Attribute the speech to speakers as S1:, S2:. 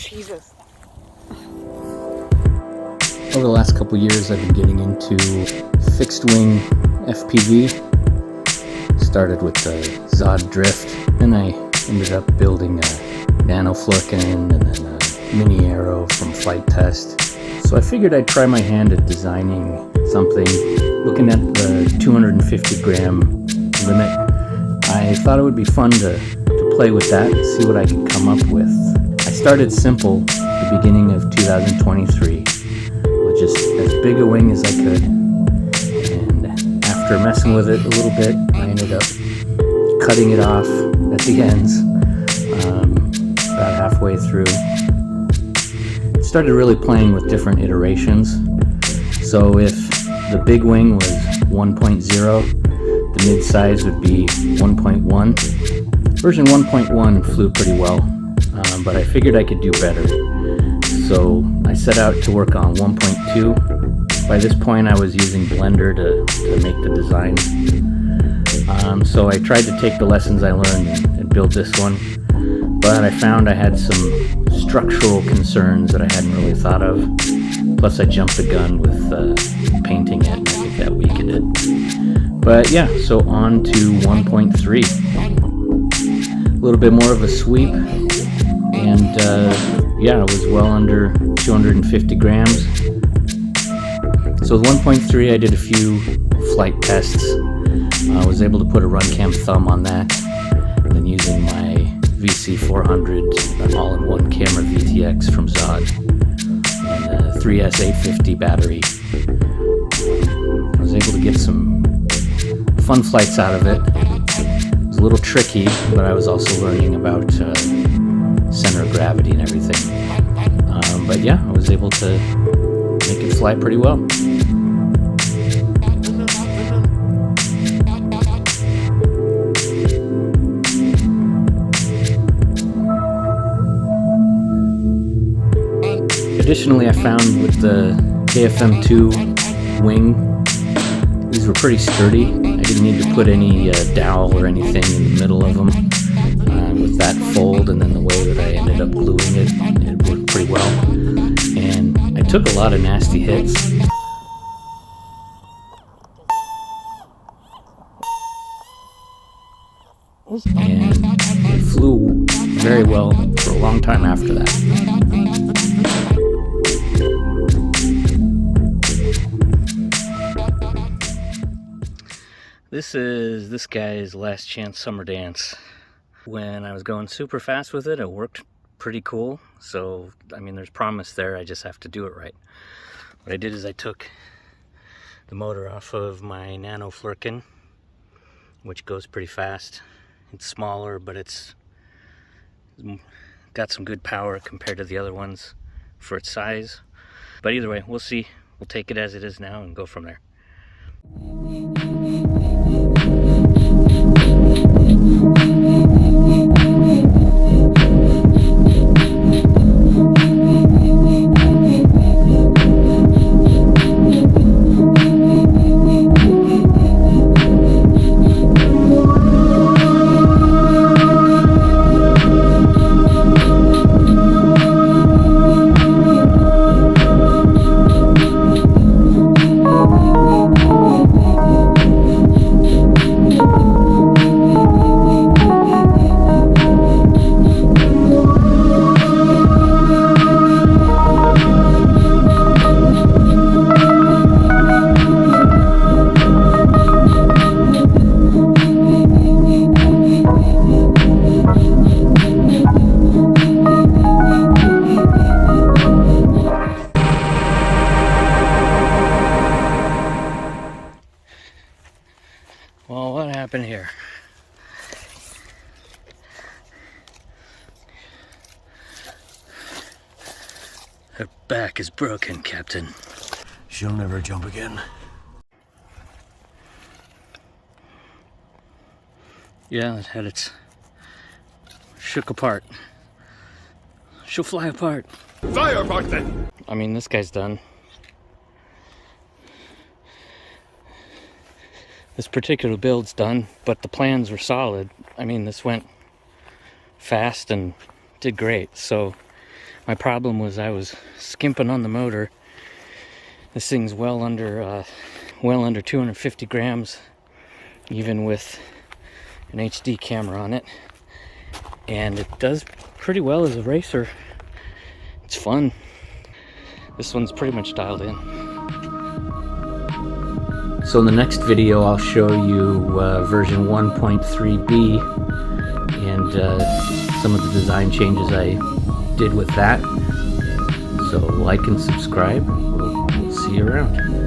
S1: Jesus.
S2: Over the last couple years, I've been getting into fixed wing FPV. Started with the Zod Drift, then I ended up building a Nano Flurkin and then a Mini Arrow from Flight Test. So I figured I'd try my hand at designing something. Looking at the 250 gram limit, I thought it would be fun to play with that and see what I could come up with. I started simple at the beginning of 2023 with just as big a wing as I could, and after messing with it a little bit, I ended up cutting it off at the ends about halfway through. Started really playing with different iterations. So if the big wing was 1.0, the mid-size would be 1.1. Version 1.1 flew pretty well, but I figured I could do better. So I set out to work on 1.2. By this point I was using Blender to make the design. So I tried to take the lessons I learned and build this one, but I found I had some structural concerns that I hadn't really thought of. Plus I jumped the gun with painting it, and I think that weakened it. But yeah, so on to 1.3. A little bit more of a sweep, and yeah, it was well under 250 grams. So with 1.3 I did a few flight tests. I was able to put a Runcam thumb on that, and then using my VC400 all-in-one camera VTX from Zod and a 3S850 battery. I was able to get some fun flights out of it. It was a little tricky, but I was also learning about center of gravity and everything. But yeah, I was able to make it fly pretty well. Additionally, I found with the KFM2 wing, these were pretty sturdy. I didn't need to put any dowel or anything in the middle of them. With that fold and then the way that I ended up gluing it, it worked pretty well. And I took a lot of nasty hits. And it flew very well for a long time after that. This is this guy's Last Chance Summer Dance. When I was going super fast with it, it worked pretty cool. So, I mean, there's promise there, I just have to do it right. What I did is I took the motor off of my Nano Flurkin, which goes pretty fast. It's smaller, but it's got some good power compared to the other ones for its size. But either way, we'll see. We'll take it as it is now and go from there. Well, what happened here? Her back is broken, Captain.
S3: She'll never jump again.
S2: Yeah, it had its shook apart. She'll fly apart.
S3: Fly apart then!
S2: I mean, this guy's done. This particular build's done, but the plans were solid. I mean, this went fast and did great. So My problem was I was skimping on the motor. This thing's well under 250 grams, even with an HD camera on it, and it does pretty well as a racer. It's fun. This one's pretty much dialed in. So in the next video I'll show you version 1.3b and some of the design changes I did with that. So like and subscribe. We'll see you around.